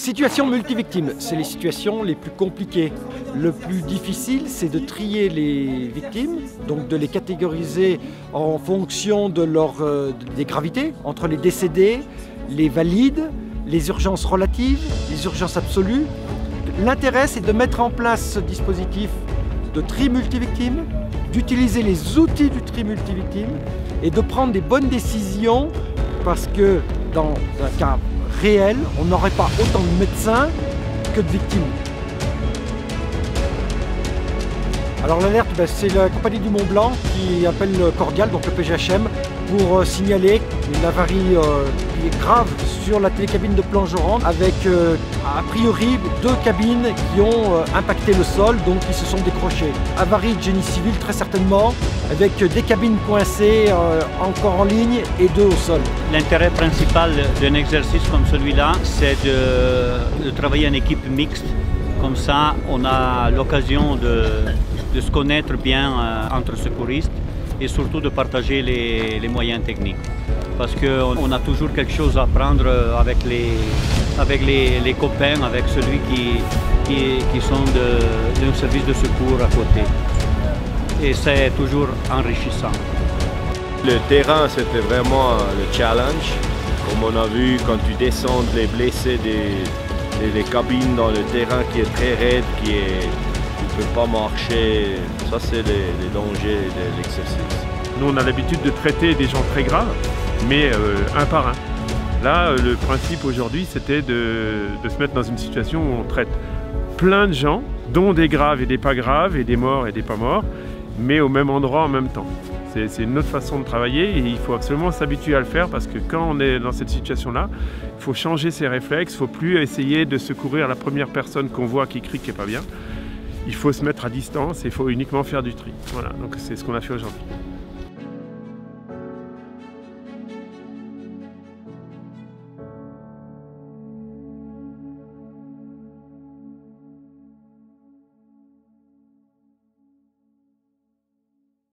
Situation multivictime, c'est les situations les plus compliquées. Le plus difficile, c'est de trier les victimes, donc de les catégoriser en fonction de des gravités, entre les décédés, les valides, les urgences relatives, les urgences absolues. L'intérêt, c'est de mettre en place ce dispositif de tri multivictime, d'utiliser les outils du tri multivictime et de prendre des bonnes décisions parce que dans un cas réel, on n'aurait pas autant de médecins que de victimes. Alors l'alerte, c'est la compagnie du Mont Blanc qui appelle Cordial, donc le PGHM, pour signaler une avarie qui est grave sur la télécabine de Plangerande avec a priori 2 cabines qui ont impacté le sol, donc qui se sont décrochées. Avarie de génie civil très certainement, avec des cabines coincées encore en ligne et 2 au sol. L'intérêt principal d'un exercice comme celui-là, c'est de travailler en équipe mixte. Comme ça, on a l'occasion de se connaître bien entre secouristes et surtout de partager les moyens techniques. Parce qu'on a toujours quelque chose à apprendre avec les copains, avec celui qui sont d'un service de secours à côté. Et c'est toujours enrichissant. Le terrain, c'était vraiment le challenge. Comme on a vu, quand tu descends les blessés des cabines dans le terrain qui est très raide, tu ne peux pas marcher. Ça, c'est les dangers de l'exercice. Nous, on a l'habitude de traiter des gens très graves, mais un par un. Là, le principe aujourd'hui, c'était de se mettre dans une situation où on traite plein de gens, dont des graves et des pas graves, et des morts et des pas morts, mais au même endroit en même temps. C'est une autre façon de travailler et il faut absolument s'habituer à le faire parce que quand on est dans cette situation-là, il faut changer ses réflexes, il ne faut plus essayer de secourir la première personne qu'on voit qui crie qui n'est pas bien. Il faut se mettre à distance et il faut uniquement faire du tri. Voilà, donc c'est ce qu'on a fait aujourd'hui.